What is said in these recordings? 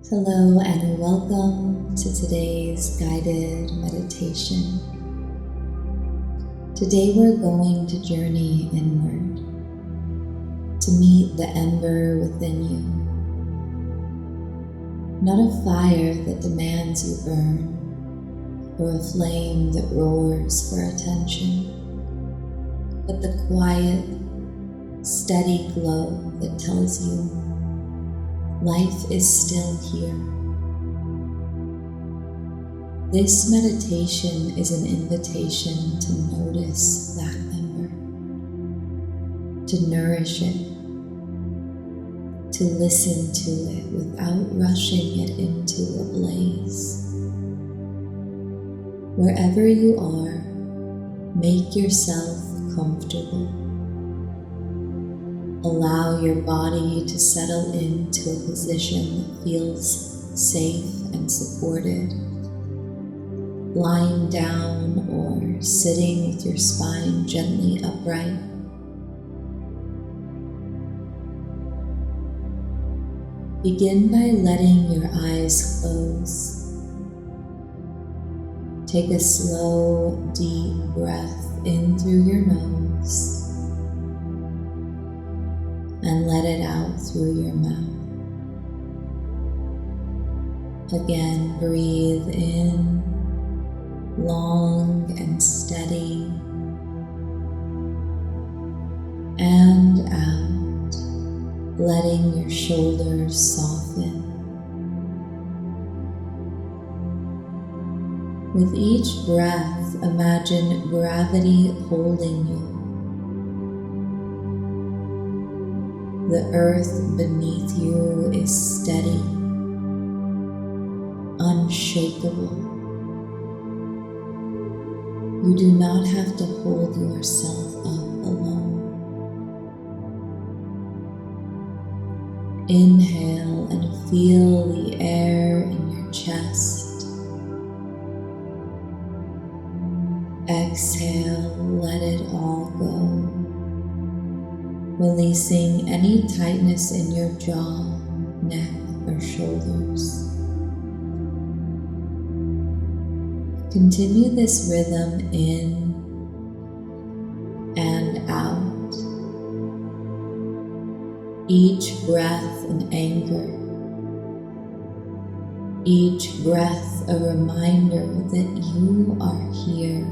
Hello and welcome to today's guided meditation. Today we're going to journey inward to meet the ember within you. Not a fire that demands you burn or a flame that roars for attention, but the quiet, steady glow that tells you life is still here. This meditation is an invitation to notice that ember, to nourish it, to listen to it without rushing it into a blaze. Wherever you are, make yourself comfortable. Allow your body to settle into a position that feels safe and supported. Lying down or sitting with your spine gently upright. Begin by letting your eyes close. Take a slow, deep breath in through your nose and let it out through your mouth. Again, breathe in, long and steady, and out, letting your shoulders soften. With each breath, imagine gravity holding you. The earth beneath you is steady, unshakable. You do not have to hold yourself up alone. Inhale and feel the air in your chest. Exhale, let it all go. Releasing any tightness in your jaw, neck, or shoulders. Continue this rhythm in and out. Each breath an anchor. Each breath a reminder that you are here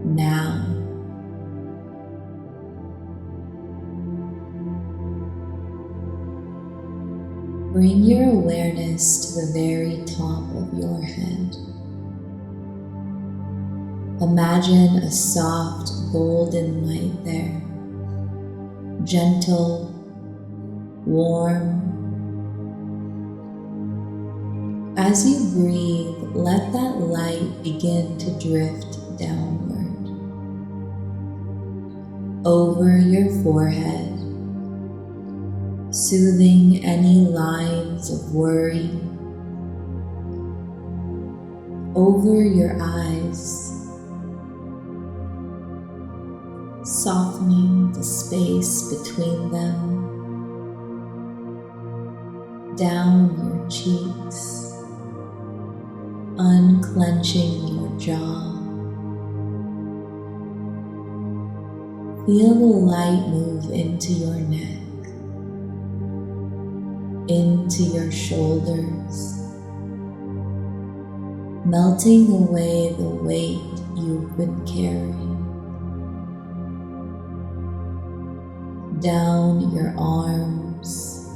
now. Bring your awareness to the very top of your head. Imagine a soft golden light there, gentle, warm. As you breathe, let that light begin to drift downward, over your forehead, soothing any lines of worry, over your eyes, softening the space between them, down your cheeks, unclenching your jaw. Feel the light move into your neck, into your shoulders, melting away the weight you've been carrying, down your arms,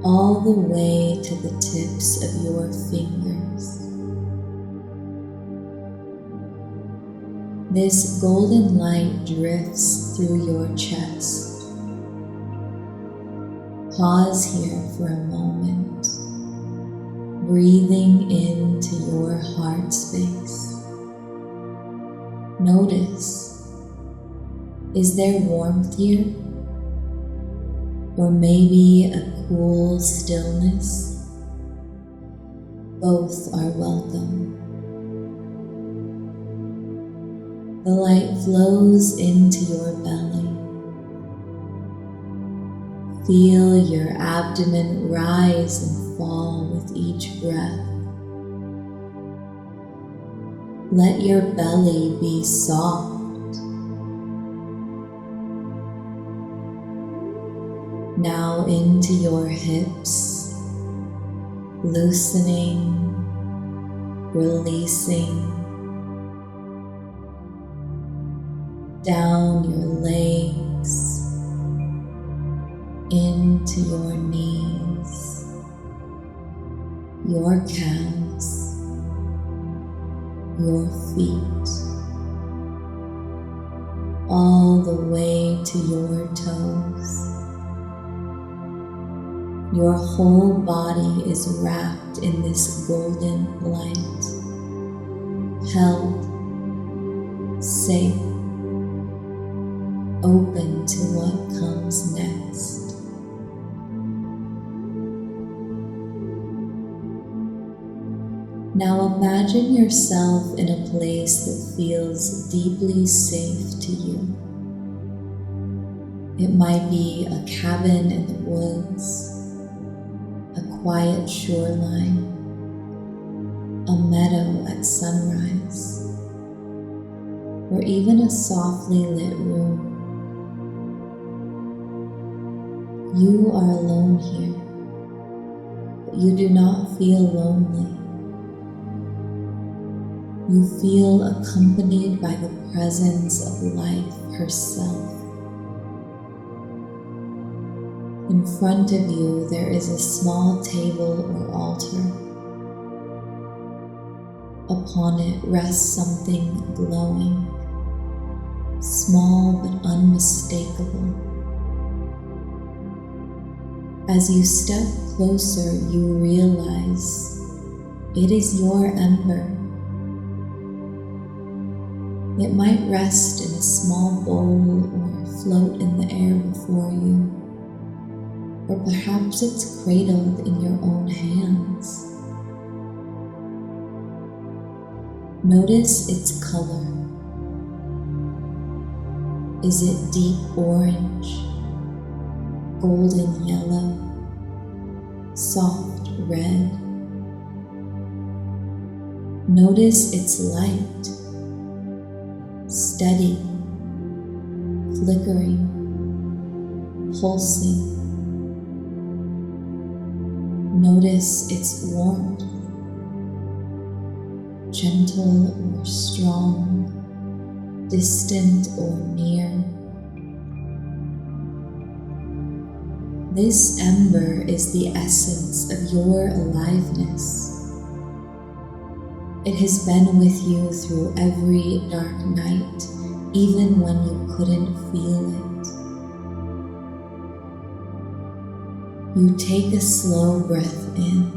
all the way to the tips of your fingers. This golden light drifts through your chest. Pause here for a moment, breathing into your heart space. Notice, is there warmth here? Or maybe a cool stillness? Both are welcome. The light flows into your belly, Feel your abdomen rise and fall with each breath. Let your belly be soft. Now into your hips, loosening, releasing, down your legs, into your knees, your calves, your feet, all the way to your toes. Your whole body is wrapped in this golden light, held, safe, open to what comes next. Now imagine yourself in a place that feels deeply safe to you. It might be a cabin in the woods, a quiet shoreline, a meadow at sunrise, or even a softly lit room. You are alone here, but you do not feel lonely. You feel accompanied by the presence of life herself. In front of you, there is a small table or altar. Upon it rests something glowing, small but unmistakable. As you step closer, you realize it is your ember. It might rest in a small bowl or float in the air before you, or perhaps it's cradled in your own hands. Notice its color. Is it deep orange, golden yellow, soft red? Notice its light, steady, flickering, pulsing. Notice its warmth, gentle or strong, distant or near. This ember is the essence of your aliveness. It has been with you through every dark night, even when you couldn't feel it. You take a slow breath in,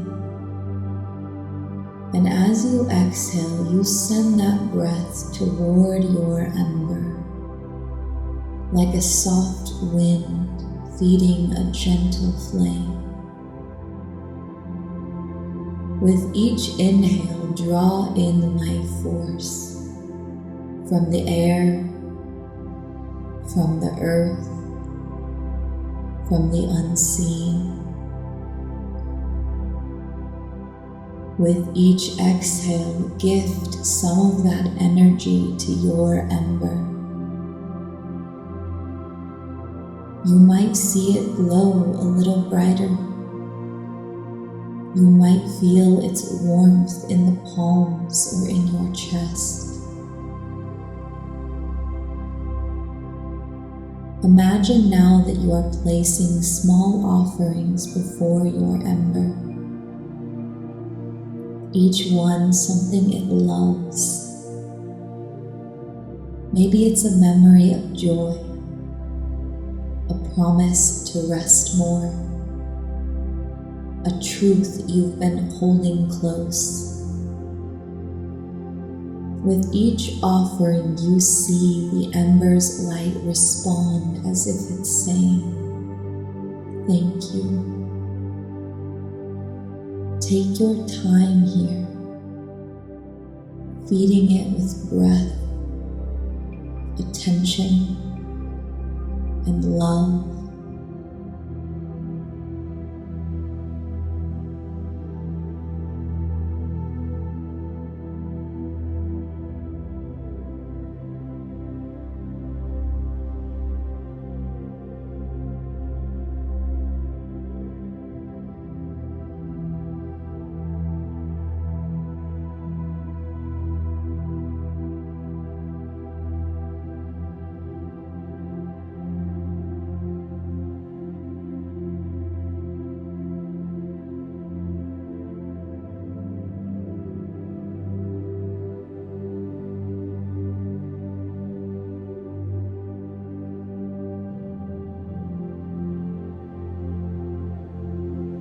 and as you exhale, you send that breath toward your ember, like a soft wind feeding a gentle flame. With each inhale, draw in life force from the air, from the earth, from the unseen. With each exhale, gift some of that energy to your ember. You might see it glow a little brighter. You might feel its warmth in the palms or in your chest. Imagine now that you are placing small offerings before your ember. Each one something it loves. Maybe it's a memory of joy, a promise to rest more, a truth you've been holding close. With each offering, you see the ember's light respond as if it's saying, "Thank you." Take your time here, feeding it with breath, attention, and love.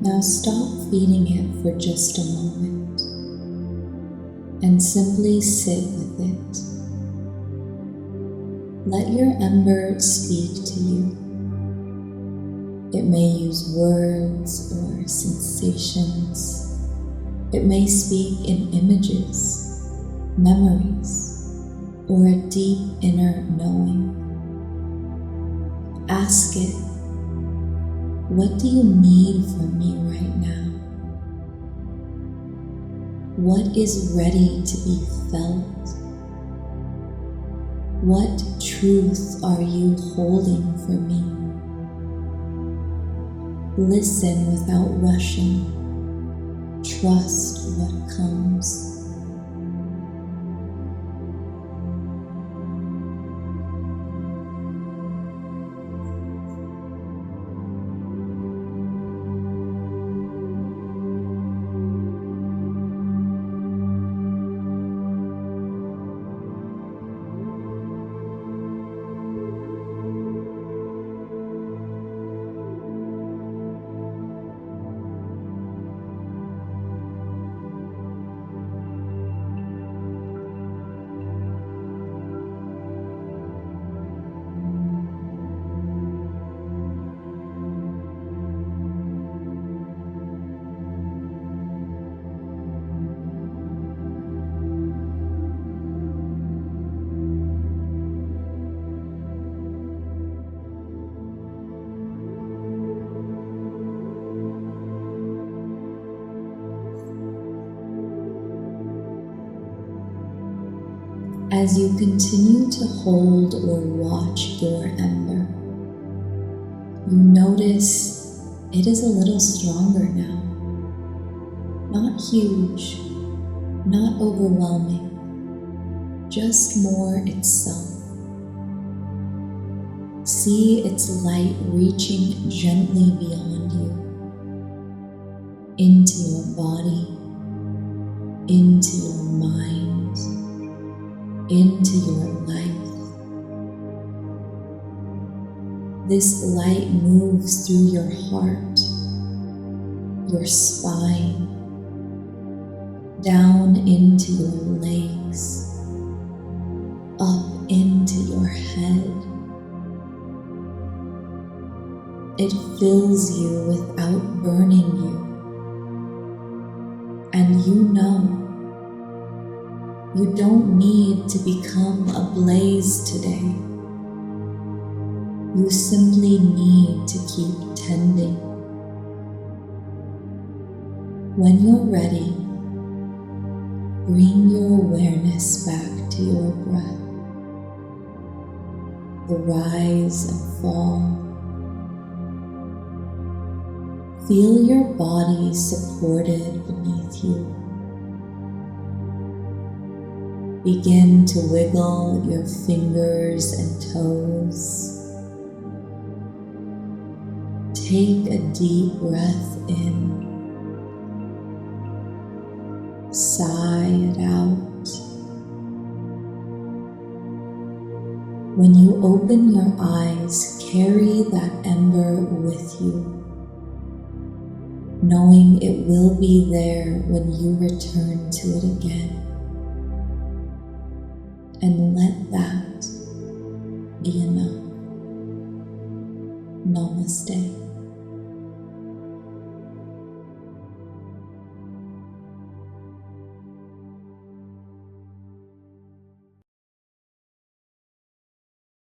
Now stop feeding it for just a moment and simply sit with it. Let your ember speak to you. It may use words or sensations. It may speak in images, memories, or a deep inner knowing. Ask it, what do you need from me right now? What is ready to be felt? What truth are you holding for me? Listen without rushing. Trust what comes. As you continue to hold or watch your ember, you notice it is a little stronger now. Not huge, not overwhelming, just more itself. See its light reaching gently beyond you, into your body, into your mind, into your life. This light moves through your heart, your spine, down into your legs, up into your head. It fills you without burning you, and you know you don't need to become a blaze today. You simply need to keep tending. When you're ready, bring your awareness back to your breath, the rise and fall. Feel your body supported beneath you. Begin to wiggle your fingers and toes. Take a deep breath in. Sigh it out. When you open your eyes, carry that ember with you, knowing it will be there when you return to it again. And let that be enough. Namaste.